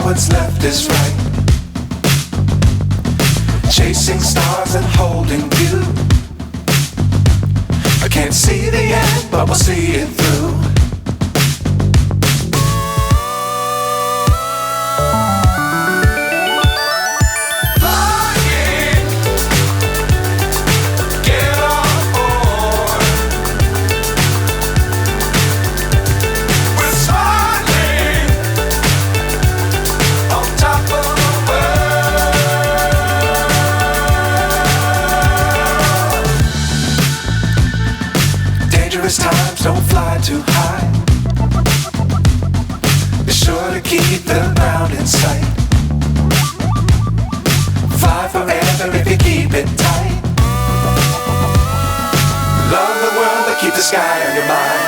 what's left is right. Chasing stars and holding you. I can't see the end, but we'll see it through. Times don't fly too high. Be sure to keep the ground in sight. Fly forever if you keep it tight. Love the world, but keep the sky on your mind.